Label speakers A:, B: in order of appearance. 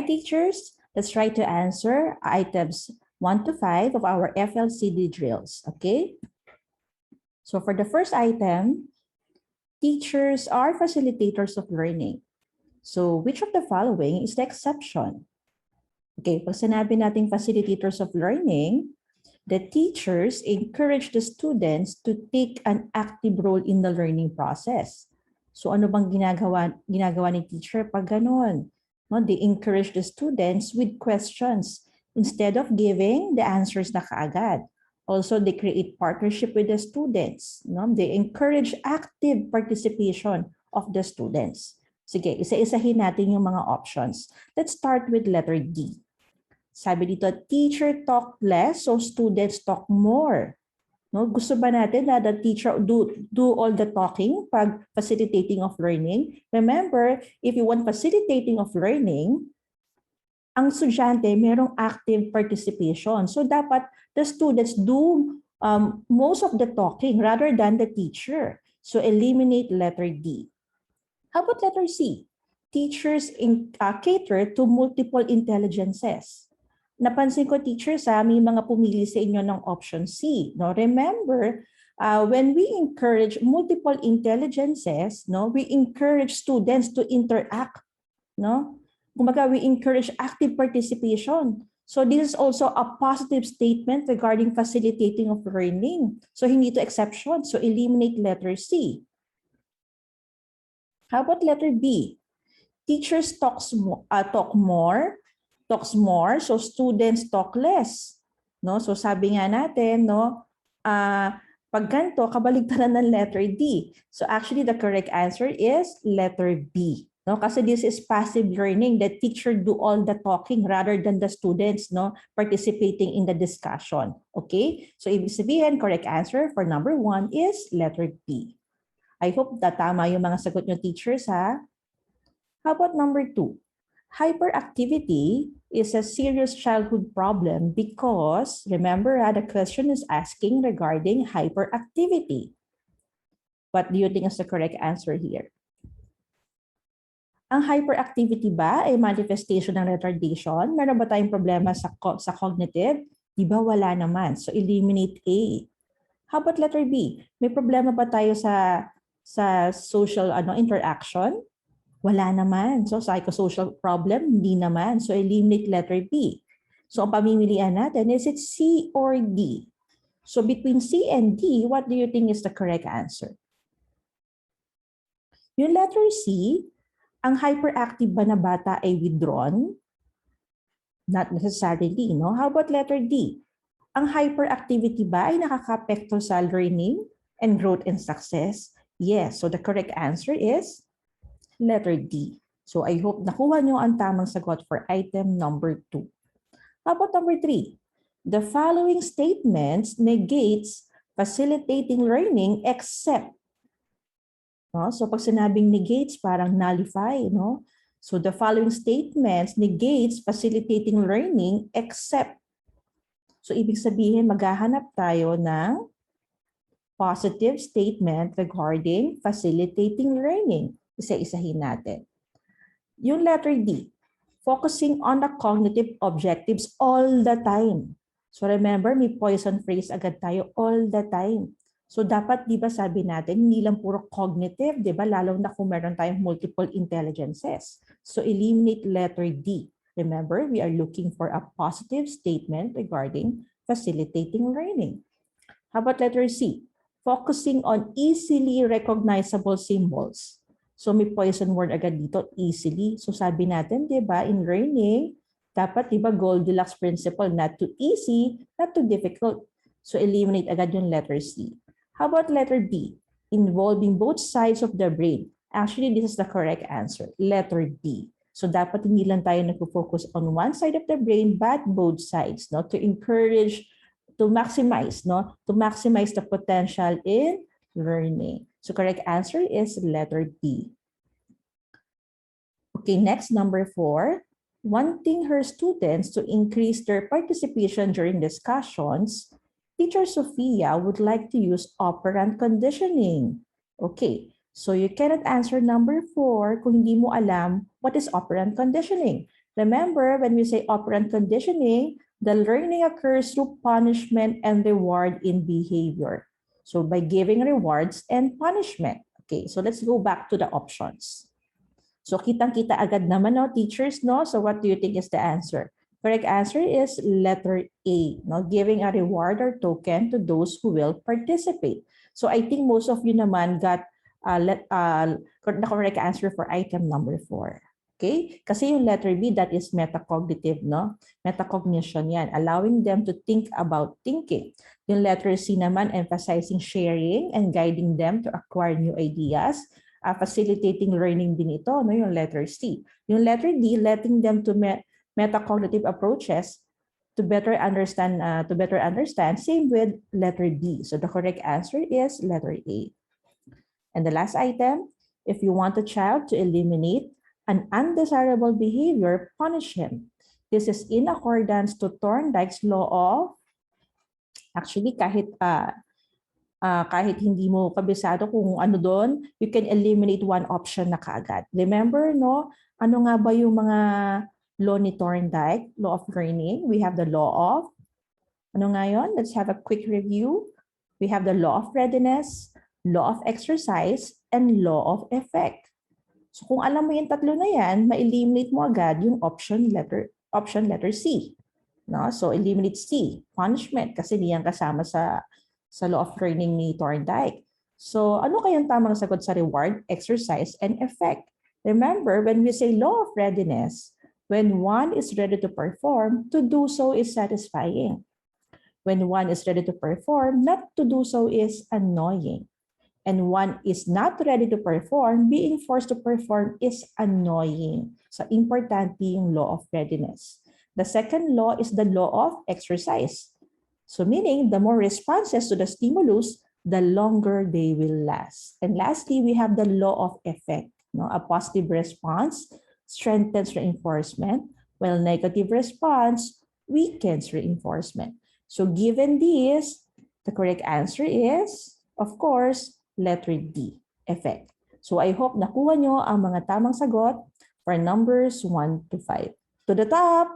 A: Hi, teachers. Let's try to answer items 1 to 5 of our FLCD drills, okay? So for the first item, teachers are facilitators of learning. So which of the following is the exception? Okay, pag sinabi nating facilitators of learning, the teachers encourage the students to take an active role in the learning process. So ano bang ginagawa ni teacher pag ganun? No, they encourage the students with questions instead of giving the answers na kaagad. Also, they create partnership with the students. No? They encourage active participation of the students. Sige, isa-isahin natin yung mga options. Let's start with letter D. Sabi dito, teacher talk less, so students talk more. No, gusto ba natin na the teacher do all the talking pag facilitating of learning? Remember, if you want facilitating of learning, ang estudyante merong active participation. So dapat the students do most of the talking rather than the teacher. So eliminate letter D. How about letter C? Teachers cater to multiple intelligences. Napansin ko, teachers, may mga pumili sa inyo ng option C. No? Remember, when we encourage multiple intelligences, no, we encourage students to interact. No? Kumbaga, we encourage active participation. So this is also a positive statement regarding facilitating of learning. So hindi to exception. So eliminate letter C. How about letter B? Teachers talk more, so students talk less. No? So sabi nga natin, no, pag ganito, kabaligtaran ng letter D. So actually, the correct answer is letter B. No? Kasi this is passive learning. The teacher do all the talking rather than the students, no, participating in the discussion. Okay? So ibig sabihin, correct answer for number 1 is letter B. I hope that tama yung mga sagot nyo, teachers, ha? How about number 2? Hyperactivity is a serious childhood problem because, remember, the question is asking regarding hyperactivity. What do you think is the correct answer here? Ang hyperactivity ba ay manifestation ng retardation? Meron ba tayong problema sa cognitive? Di ba wala naman? So eliminate A. How about letter B? May problema ba tayo sa social interaction? Wala naman. So, psychosocial problem, hindi naman. So, eliminate letter B. So, ang pamimilian natin is it C or D? So, between C and D, what do you think is the correct answer? Yung letter C, ang hyperactive ba na bata ay withdrawn? Not necessarily, no? How about letter D? Ang hyperactivity ba ay nakaka-apekto sa learning and growth and success? Yes. So, the correct answer is letter D. So I hope nakuha nyo ang tamang sagot for item number 2. How about number 3? The following statements negates facilitating learning except. No? So pag sinabing negates, parang nullify. No? So the following statements negates facilitating learning except. So ibig sabihin, maghahanap tayo ng positive statement regarding facilitating learning. Isa-isahin natin. Yung letter D, focusing on the cognitive objectives all the time. So remember, may poison phrase agad tayo, all the time. So dapat, di ba sabi natin, hindi lang puro cognitive, di ba? Lalo na kung meron tayong multiple intelligences. So eliminate letter D. Remember, we are looking for a positive statement regarding facilitating learning. How about letter C? Focusing on easily recognizable symbols. So may poison word agad dito, easily. So sabi natin, di ba, in learning, dapat, di ba, Goldilocks principle, not too easy, not too difficult. So eliminate agad yung letter C. How about letter B? Involving both sides of the brain. Actually, this is the correct answer, letter B. So dapat hindi lang tayo nag-focus on one side of the brain, but both sides, no, to encourage, to maximize, no, to maximize the potential in learning. So correct answer is letter B. Okay, next, number 4. Wanting her students to increase their participation during discussions, Teacher Sophia would like to use operant conditioning. Okay, so you cannot answer number 4 kung hindi mo alam what is operant conditioning. Remember, when we say operant conditioning, the learning occurs through punishment and reward in behavior. So by giving rewards and punishment. Okay, so let's go back to the options. So kitang-kita agad naman, no, teachers, no? So what do you think is the answer? Correct answer is letter A, no? Giving a reward or token to those who will participate. So I think most of you naman got the correct answer for item number 4. Okay? Kasi yung letter B, that is metacognitive, no? Metacognition yan, allowing them to think about thinking. Yung letter C naman, emphasizing sharing and guiding them to acquire new ideas. Facilitating learning din ito, no? Yung letter C. Yung letter D, letting them to metacognitive approaches to better understand. Same with letter B. So the correct answer is letter A. And the last item, if you want a child to eliminate an undesirable behavior, punish him. This is in accordance to Thorndike's law of, actually kahit hindi mo kabisado kung ano doon, you can eliminate one option na kaagad. Remember, no? Ano nga ba yung mga law ni Thorndike, law of learning? We have the law of, ano nga yun? Let's have a quick review. We have the law of readiness, law of exercise, and law of effect. So kung alam mo yung tatlo na yan, ma-eliminate mo agad yung option letter C. No? So eliminate C, punishment, kasi diyan kasama sa law of learning ni Thorndike. So ano kayang tamang sagot sa reward, exercise, and effect? Remember, when we say law of readiness, when one is ready to perform, to do so is satisfying. When one is ready to perform, not to do so is annoying. And one is not ready to perform, being forced to perform is annoying. So importante yung law of readiness. The second law is the law of exercise. So meaning the more responses to the stimulus, the longer they will last. And lastly, we have the law of effect. No? A positive response strengthens reinforcement, while negative response weakens reinforcement. So given this, the correct answer is, of course, letter D, effect. So I hope nakuha nyo ang mga tamang sagot for numbers 1 to 5. To the top!